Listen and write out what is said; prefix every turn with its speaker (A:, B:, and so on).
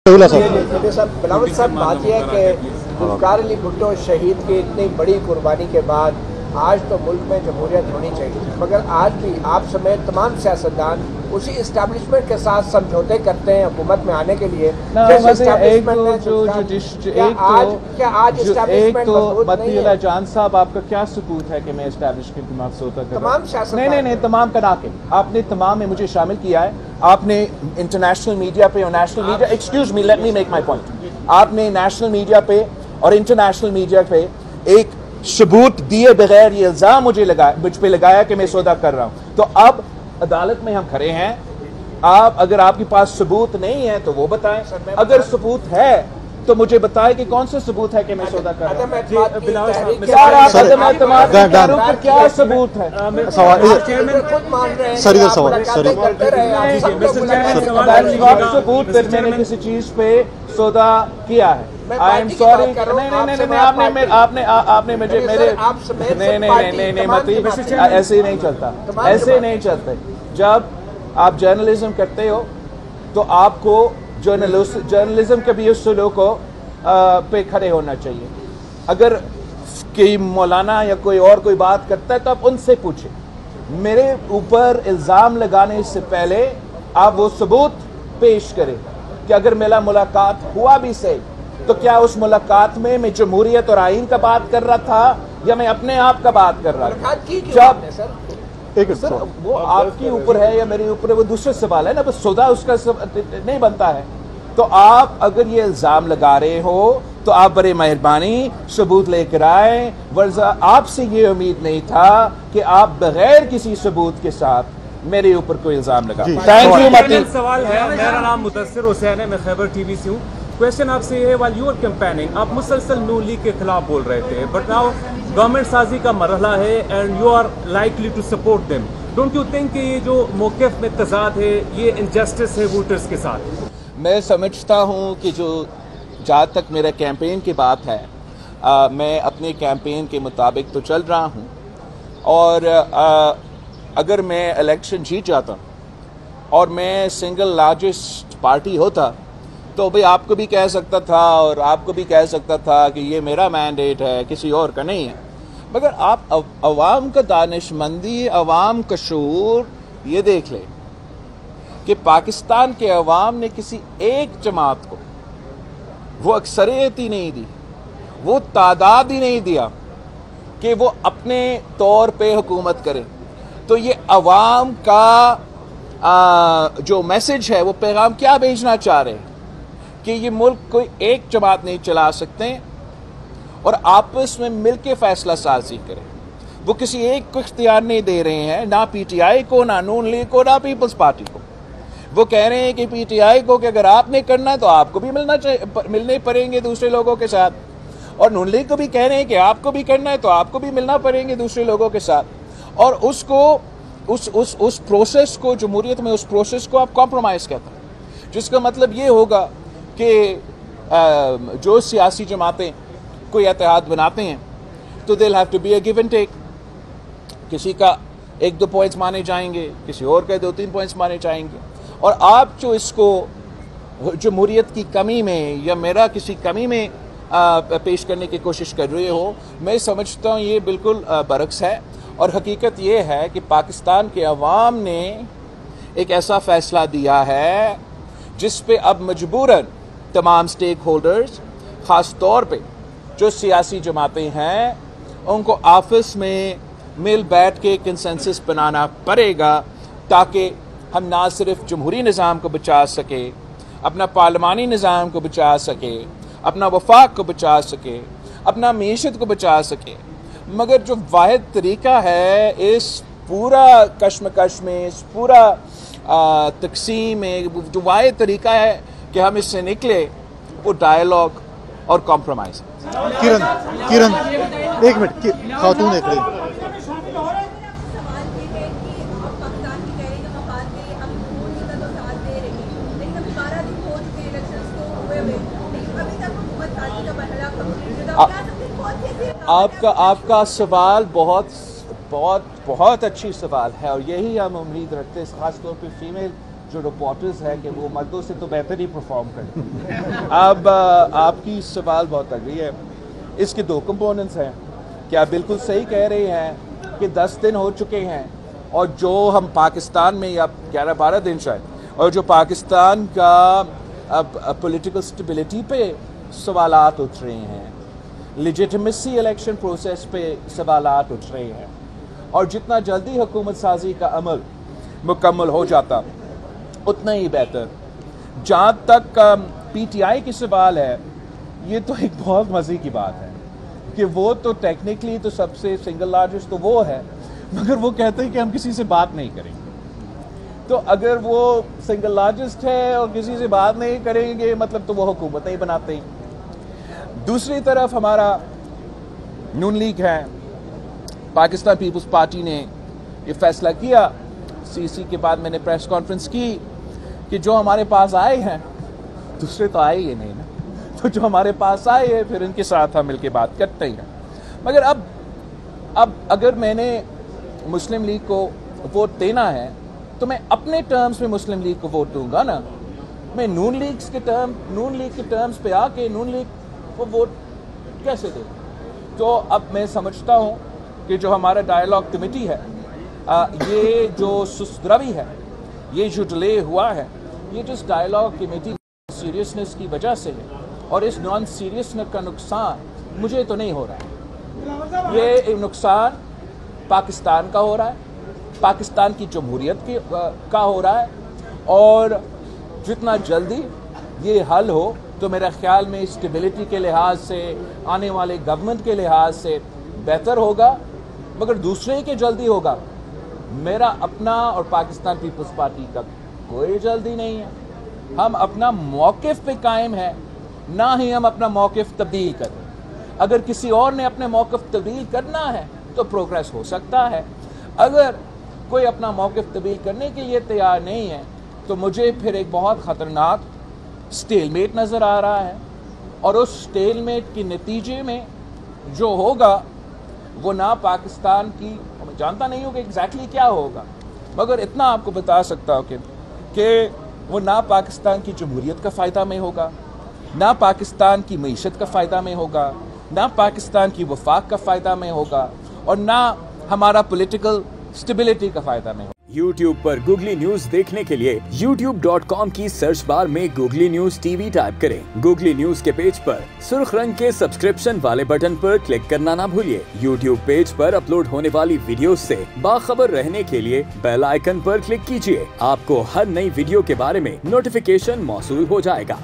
A: बिलावल साहब, बात यह है कि जुल्फ़िकार अली भुट्टो शहीद की इतनी बड़ी कुर्बानी के बाद आज तो मुल्क में जमहूरियत होनी चाहिए, मगर आज भी आप समेत तमाम सियासतदान उसी इस्टेब्लिशमेंट के साथ समझौते करते हैं हुकूमत में आने के लिए।
B: जान साहब, आपका क्या सबूत है कि मैं इस्टेब्लिशमेंट की समझौता कर रहा हूं? नहीं, तमाम करा के आपने तमाम में मुझे शामिल किया है। आपने इंटरनेशनल मीडिया पे और national media, excuse me, let me make my point, आपने नेशनल मीडिया पे और इंटरनेशनल मीडिया पे एक सबूत दिए बगैर ये इल्जाम मुझ पे लगाया कि मैं सौदा कर रहा हूं। तो अब अदालत में हम खड़े हैं, अगर आपके पास सबूत नहीं है तो वो बताएं, अगर सबूत है तो मुझे बताएं कि कौन सा सबूत है कि मैं सौदा कर रहा हूं। क्या सबूत है? सबूत मैंने किसी चीज पे सौदा किया है। आई एम सॉरी, नहीं, आपने मुझे मेरे नहीं मती, ऐसे ही नहीं चलता, ऐसे नहीं चलते। जब आप जर्नलिज्म करते हो तो आपको जर्नलिज्म के भी उसूलों को पे खड़े होना चाहिए। अगर कोई मौलाना या कोई और कोई बात करता है तो आप उनसे पूछें। मेरे ऊपर इल्जाम लगाने से पहले आप वो सबूत पेश करें कि अगर मेरा मुलाकात हुआ भी सही तो क्या उस मुलाकात में मैं जमहूरियत और आइन का बात कर रहा था या मैं अपने आप का बात कर रहा था। जब सर वो आपके ऊपर है या मेरे ऊपर है, वो दूसरा सवाल है ना, बस सौदा उसका नहीं बनता है। तो आप अगर ये इल्जाम लगा रहे हो तो आप बड़े मेहरबानी सबूत लेकर आए, वरना आपसे ये उम्मीद नहीं था कि आप बगैर किसी सबूत के साथ मेरे ऊपर कोई इल्जाम लगा। Thank you. मती
C: सवाल है, मेरा नाम मुदस्सिर हुसैन है, मैं खैबर टीवी से हूँ। क्वेश्चन आपसे ये है, वाल यू आर कैंपेनिंग, आप मुसलसल नून लीग के खिलाफ बोल रहे थे, बट नाउ गवर्नमेंट साजी का मरहला है and you are likely to support them. Don't you think कि ये जो मौक़िफ़ में तज़ाद है ये इनजस्टिस है वोटर्स के साथ?
B: मैं समझता हूँ कि जो जहाँ तक मेरा कैंपेन की बात है, मैं अपने कैंपेन के मुताबिक तो चल रहा हूँ, और अगर मैं इलेक्शन जीत जाता और मैं सिंगल लार्जेस्ट पार्टी होता तो भाई आपको भी कह सकता था और आपको भी कह सकता था कि ये मेरा मैंडेट है, किसी और का नहीं है। मगर आप अवाम का दानिशमंदी, अवाम का शऊर ये देख ले कि पाकिस्तान के अवाम ने किसी एक जमात को वो अक्सरियत ही नहीं दी, वो तादाद ही नहीं दिया कि वो अपने तौर पे हुकूमत करे। तो ये अवाम का जो मैसेज है, वो पैगाम क्या भेजना चाह रहे हैं कि ये मुल्क कोई एक जमात नहीं चला सकते और आपस में मिलके फैसला साजी करें। वो किसी एक को इख्तियार नहीं दे रहे हैं, ना पीटीआई को, ना नून लीग को, ना पीपल्स पार्टी को। वो कह रहे हैं कि पीटीआई को कि अगर आपने करना है तो आपको भी मिलने पड़ेंगे दूसरे लोगों के साथ, और नून लीग को भी कह रहे हैं कि आपको भी करना है तो आपको भी मिलना पड़ेंगे दूसरे लोगों के साथ। और उसको उस प्रोसेस को, जमहूरियत में उस प्रोसेस को आप कॉम्प्रोमाइज़ कहते हैं, जिसका मतलब ये होगा कि जो सियासी जमातें कोई इत्तेहाद बनाते हैं तो they have to be a give and take. किसी का 1-2 पॉइंट्स माने जाएंगे, किसी और का 2-3 पॉइंट्स माने जाएंगे। और आप जो इसको जमहूरियत की कमी में या मेरा किसी कमी में पेश करने की कोशिश कर रहे हो, मैं समझता हूँ ये बिल्कुल बरक्स है। और हकीकत ये है कि पाकिस्तान के अवाम ने एक ऐसा फैसला दिया है जिस पे अब मजबूरन तमाम स्टेक होल्डर्स, ख़ास तौर पे जो सियासी जमातें हैं, उनको आपस में मिल बैठ के कंसेंसस बनाना पड़ेगा, ताकि हम ना सिर्फ जमहूरी निज़ाम को बचा सके, अपना पार्लिमानी निज़ाम को बचा सके, अपना वफाक को बचा सके, अपना मीशत को बचा सके, मगर जो वाहिद तरीका है इस पूरा कश्मकश में, इस पूरा तकसीम में, जो वाहिद तरीका है कि हम इससे निकले, वो डायलॉग और कॉम्प्रोमाइज।
D: किरण एक मिनट, खातून देख रही।
B: आपका सवाल बहुत अच्छी सवाल है, और यही हम उम्मीद रखते हैं, खासतौर पे फीमेल जो रिपोर्टर्स हैं कि वो मर्दों से तो बेहतर ही परफॉर्म करें। अब आपकी सवाल बहुत अग्री है। इसके दो कंपोनेंट्स हैं कि आप बिल्कुल सही कह रहे हैं कि 10 दिन हो चुके हैं और जो हम पाकिस्तान में या 11-12 दिन शायद, और जो पाकिस्तान का पॉलिटिकल स्टेबिलिटी पे सवालात उठ रहे हैं, लेजिटिमेसी इलेक्शन प्रोसेस पे सवालात उठ रहे हैं, और जितना जल्दी हुकूमत साजी का अमल मुकम्मल हो जाता उतना ही बेहतर। जहाँ तक PTI की सवाल है, ये तो एक बहुत मज़े की बात है कि वो तो टेक्निकली तो सबसे सिंगल लार्जेस्ट तो वो है, मगर वो कहते हैं कि हम किसी से बात नहीं करेंगे। तो अगर वो सिंगल लार्जेस्ट है और किसी से बात नहीं करेंगे, मतलब तो वो हुकूमत नहीं बनाते ही। दूसरी तरफ हमारा नून लीग है, पाकिस्तान पीपल्स पार्टी ने ये फैसला किया, CC के बाद मैंने प्रेस कॉन्फ्रेंस की कि जो हमारे पास आए हैं, दूसरे तो आए ही नहीं ना, तो जो हमारे पास आए हैं फिर इनके साथ हम मिलके बात करते हैं। मगर अब अगर मैंने मुस्लिम लीग को वोट देना है तो मैं अपने टर्म्स में मुस्लिम लीग को वोट दूंगा ना। मैं नून लीग के टर्म्स पे आके नून लीग को वोट कैसे दूँ? तो अब मैं समझता हूँ कि जो हमारा डायलॉग कमेटी है, ये जो सुस्तरवी है, ये जो डिले हुआ है, ये जिस डायलॉग कमेटी सीरियसनेस की वजह से है, और इस नॉन सीरियसनेस का नुकसान मुझे तो नहीं हो रहा है। ये नुकसान पाकिस्तान का हो रहा है, पाकिस्तान की जमहूरियत का हो रहा है, और जितना जल्दी ये हल हो तो मेरा ख्याल में स्टेबिलिटी के लिहाज से, आने वाले गवर्नमेंट के लिहाज से बेहतर होगा। मगर दूसरे के जल्दी होगा, मेरा अपना और पाकिस्तान पीपल्स पार्टी का कोई जल्दी नहीं है। हम अपना मौक़िफ़ पे कायम है, ना ही हम अपना मौक़िफ़ तब्दील करें। अगर किसी और ने अपने मौक़िफ़ तब्दील करना है तो प्रोग्रेस हो सकता है। अगर कोई अपना मौक़िफ़ तब्दील करने के लिए तैयार नहीं है तो मुझे फिर एक बहुत ख़तरनाक स्टेलमेट नज़र आ रहा है, और उस स्टेलमेट के नतीजे में जो होगा वो ना पाकिस्तान की, मैं जानता नहीं हूँ कि एग्जैक्टली क्या होगा, मगर इतना आपको बता सकता हूँ कि वो ना पाकिस्तान की जमहूरियत का फ़ायदा में होगा, ना पाकिस्तान की मईशत का फ़ायदा में होगा, ना पाकिस्तान की वफाक का फ़ायदा में होगा, और ना हमारा पॉलिटिकल स्टेबिलिटी का फ़ायदा में होगा।
E: YouTube पर गूगली न्यूज देखने के लिए youtube.com की सर्च बार में गूगली न्यूज TV टाइप करें। गूगली न्यूज के पेज पर सुर्ख रंग के सब्सक्रिप्शन वाले बटन पर क्लिक करना ना भूलिए। YouTube पेज पर अपलोड होने वाली वीडियोस से बाखबर रहने के लिए बेल आइकन पर क्लिक कीजिए। आपको हर नई वीडियो के बारे में नोटिफिकेशन मौसूल हो जाएगा।